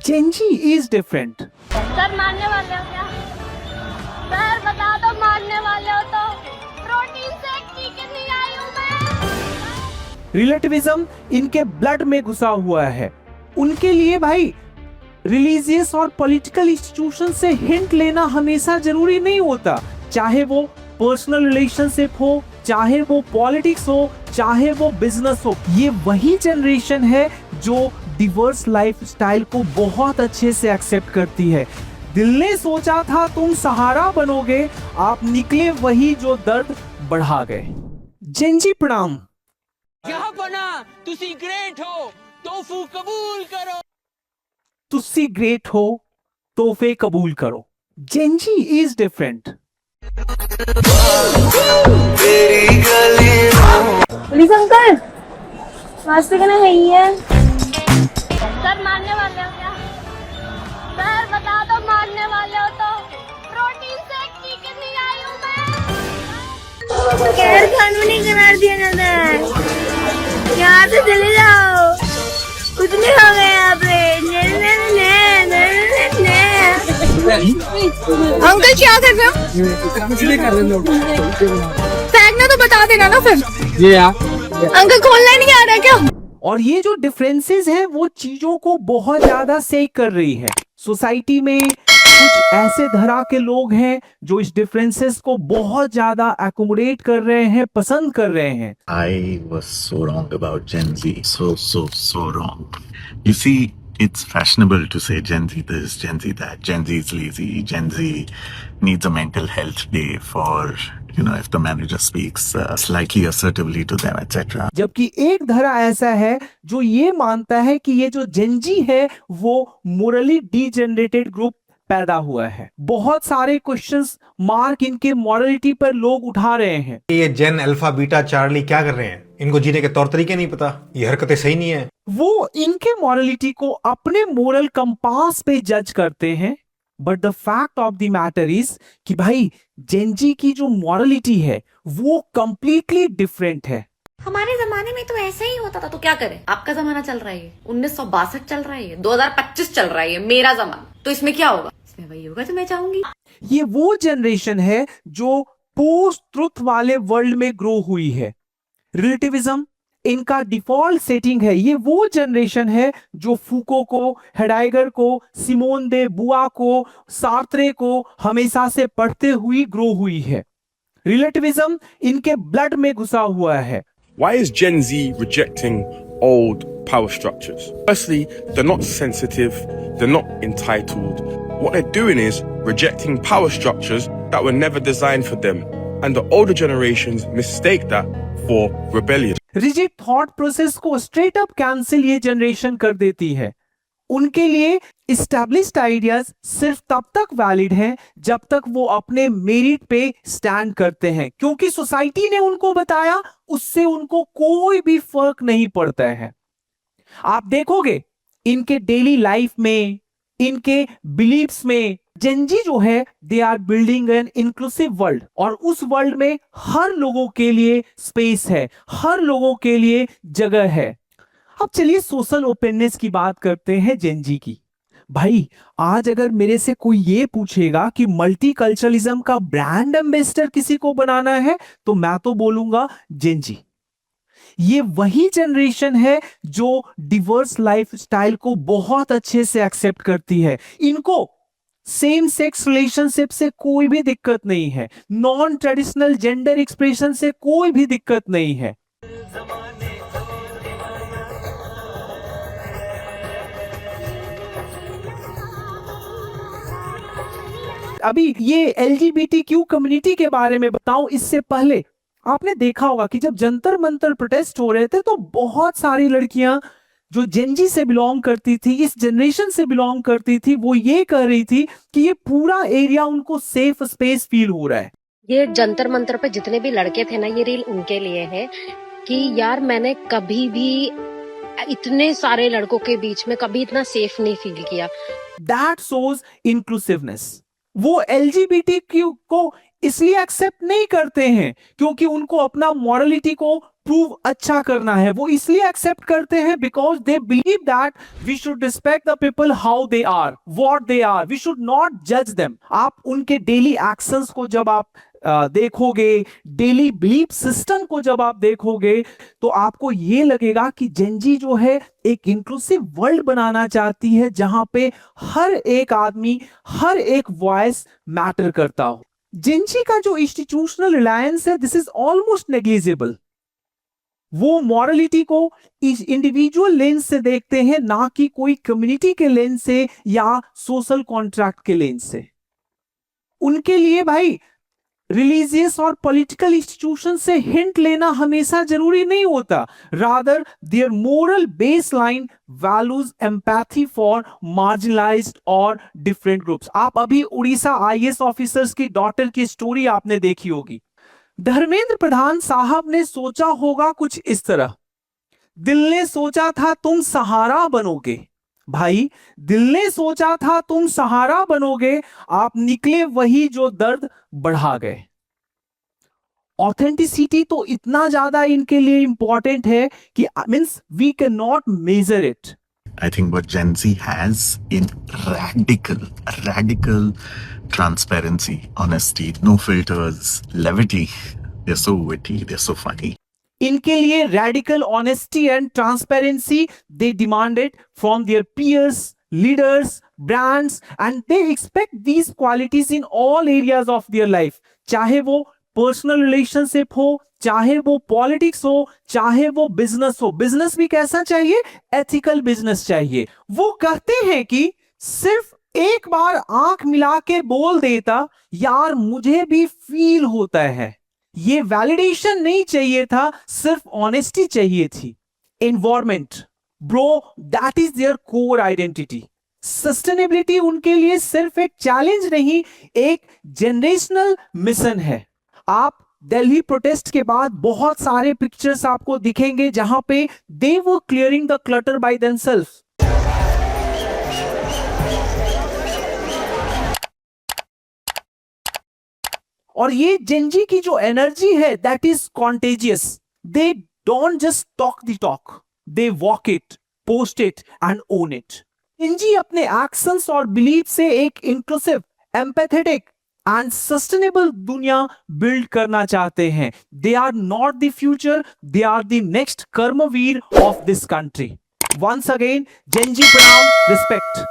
Gen Z is different. Sir मानने वाले हो क्या? सर बता दो मानने वाले हो तो प्रोटीन शेक पी के नहीं आई हूँ मैं। रिलेटिविज्म इनके ब्लड में घुसा हुआ है। उनके लिए भाई रिलीजियस और पॉलिटिकल इंस्टीट्यूशन से हिंट लेना हमेशा जरूरी नहीं होता, चाहे वो पर्सनल रिलेशनशिप हो, चाहे वो पॉलिटिक्स हो, चाहे वो बिजनेस हो। ये वही जनरेशन है जो डिवर्स लाइफस्टाइल को बहुत अच्छे से एक्सेप्ट करती है। दिल ने सोचा था तुम सहारा बनोगे, आप निकले वही जो दर्द बढ़ा गए। जेंजी प्रणाम। यहाँ बना तुसी ग्रेट हो, तोफू कबूल करो। तुसी ग्रेट हो, तोहफे कबूल करो। Gen Z is different. Police uncle, नाश्ते करने नहीं है। सर मानने वाले हो क्या? सर बता दो मानने वाले हो तो प्रोटीन शेक पी के नहीं आई हूँ मैं। गैर कानूनी करार दिया जाता है, यहाँ से चले जाओ, कुछ नहीं हो गया यहाँ पे। अंकल क्या कर रहे हो? फेंकना तो बता देना ना फिर। अंकल खोलना नहीं आ रहा क्या? और ये जो डिफरेंसेस हैं वो चीजों को बहुत ज्यादा सेक कर रही है। सोसाइटी में कुछ ऐसे धरा के लोग हैं जो इस डिफरेंसेस को बहुत ज्यादा एकोमोडेट कर रहे हैं, पसंद कर रहे हैं। I was so wrong about Gen Z. So wrong. You see, it's fashionable to say Gen Z this, Gen Z that, Gen Z is lazy, Gen Z needs a mental health day for, if the manager speaks slightly assertively to them, etc. जबकि एक धरा ऐसा है जो ये मानता है कि ये जो जेंजी है वो मोरली डीजेनरेटेड ग्रुप पैदा हुआ है। बहुत सारे क्वेश्चंस मार्क इनके मॉरलिटी पर लोग उठा रहे हैं। ये जेन अल्फा बीटा चार्ली क्या कर रहे हैं? इनको जीने के तौर तरीके नहीं पता, ये हरकतें सही नहीं है। वो इनके मॉरलिटी को अपने मोरल कंपास पे जज करते हैं, but the fact of the matter is कि भाई जेंजी की जो मॉरलिटी है वो कंप्लीटली डिफरेंट है। हमारे जमाने में तो ऐसा ही होता था, तो क्या करें? आपका जमाना चल रहा है, 1962 चल रहा है, 2025 चल रहा है, मेरा जमाना, तो इसमें क्या होगा? इसमें वही होगा जो मैं चाहूंगी। ये वो जनरेशन है जो पोस्ट ट्रुथ वाले वर्ल्ड में ग्रो हुई है। रिलेटिविज्म इनका डिफॉल्ट सेटिंग है। ये वो जनरेशन है जो फूको को, हेडाइगर को, सिमोन दे बुआ को, सार्त्रे को हमेशा से पढ़ते हुई ग्रो हुई है। रिलेटिविज्म इनके ब्लड में घुसा हुआ है। Why is Gen Z rejecting old power structures? Firstly, they're not sensitive, they're not entitled. What they're doing is rejecting power structures that were never designed for them. And the older generations mistake that for rebellion. Rigid thought process को straight up cancel ये generation कर देती है। उनके लिए established ideas सिर्फ तब तक वैलिड हैं जब तक वो अपने मेरिट पे स्टैंड करते हैं, क्योंकि सोसाइटी ने उनको बताया, उससे उनको कोई भी फर्क नहीं पड़ता है। आप देखोगे इनके डेली लाइफ में, इनके बिलीव्स में, जेंजी जो है they are building an inclusive world, और उस वर्ल्ड में हर लोगों के लिए स्पेस है, हर लोगों के लिए जगह है। अब चलिए सोशल ओपननेस की बात करते हैं जेंजी की। भाई आज अगर मेरे से कोई ये पूछेगा कि मल्टीकल्चरलिज्म का ब्रांड एम्बेसडर किसी को बनाना है तो मैं तो बोलूंगा जेंजी। ये वही जनरेशन है जो डिवर्स लाइफस्टाइल को बहुत अच्छे से एक्सेप्ट करती है। इनको सेम सेक्स रिलेशनशिप से कोई भी दिक्कत नहीं है, नॉन ट्रेडिशनल जेंडर एक्सप्रेशन से कोई भी दिक्कत नहीं है। अभी ये LGBTQ कम्युनिटी के बारे में बताऊं, इससे पहले आपने देखा होगा कि जब जंतर मंतर प्रोटेस्ट हो रहे थे तो बहुत सारी लड़कियां जो जेंजी से बिलोंग करती थी, इस जनरेशन से बिलोंग करती थी, वो ये कह रही थी कि ये पूरा एरिया उनको सेफ स्पेस फील हो रहा है। ये जंतर मंतर पे जितने भी लड़के थे ना, ये रील उनके लिए है कि यार मैंने कभी भी इतने सारे लड़कों के बीच में कभी इतना सेफ नहीं फील किया। That shows inclusiveness. वो LGBTQ को इसलिए एक्सेप्ट नहीं करते हैं क्योंकि उनको अपना मॉरलिटी को प्रूव अच्छा करना है। वो इसलिए एक्सेप्ट करते हैं because they believe that we should respect the people how they are, what they are, we should not जज देम। आप उनके डेली एक्शंस को जब आप देखोगे, डेली बिलीफ सिस्टम को जब आप देखोगे, तो आपको ये लगेगा कि जेनजी जो है एक इंक्लूसिव वर्ल्ड बनाना चाहती है जहां पे हर एक आदमी, हर एक वॉइस मैटर करता हो। जेनजी का जो इंस्टीट्यूशनल रिलायंस है, दिस इज ऑलमोस्ट नेग्लिजिबल। वो मॉरलिटी को इस इंडिविजुअल लेंस से देखते हैं, ना कि कोई कम्युनिटी के लेंस से या सोशल कॉन्ट्रैक्ट के लेंस से। उनके लिए भाई रिलीजियस और पॉलिटिकल इंस्टीट्यूशन से हिंट लेना हमेशा जरूरी नहीं होता। Rather their moral baseline values empathy for marginalised और डिफरेंट ग्रुप्स। आप अभी उड़ीसा आईएएस ऑफिसर्स की डॉटर की स्टोरी आपने देखी होगी। धर्मेंद्र प्रधान साहब ने सोचा होगा कुछ इस तरह, दिल ने सोचा था तुम सहारा बनोगे। भाई, दिल ने सोचा था तुम सहारा बनोगे, आप निकले वही जो दर्द बढ़ा गए। ऑथेंटिसिटी तो इतना ज्यादा इनके लिए इंपॉर्टेंट है कि means we can not measure it. I think what Gen Z has in radical transparency, honesty, no filters, levity. They're so witty, they're so funny. इनके लिए radical honesty and transparency they demanded from their peers, leaders, brands, and they expect these qualities in all areas of their life. चाहे वो personal relationship हो, चाहे वो politics हो, चाहे वो बिजनेस हो। बिजनेस भी कैसा चाहिए? एथिकल बिजनेस चाहिए। वो कहते हैं कि सिर्फ एक बार आंख मिला के बोल देता, यार मुझे भी फील होता है। ये वैलिडेशन नहीं चाहिए था, सिर्फ ऑनेस्टी चाहिए थी। Environment bro, that is there core identity. Sustainability उनके लिए सिर्फ एक चैलेंज नहीं, एक जनरेशनल मिशन है। आप दिल्ली प्रोटेस्ट के बाद बहुत सारे पिक्चर्स आपको दिखेंगे जहां पे they were clearing the clutter by themselves. और ये जेनजी की जो एनर्जी है that is contagious. They don't just talk the talk, they walk it, post it and own it. Gen Z अपने एक्शंस और बिलीफ से एक इंक्लूसिव, एम्पैथेटिक एंड सस्टेनेबल दुनिया बिल्ड करना चाहते हैं। They are not the future, they are the next Karmaveer of this country. Once again Gen Z प्रणाम, respect.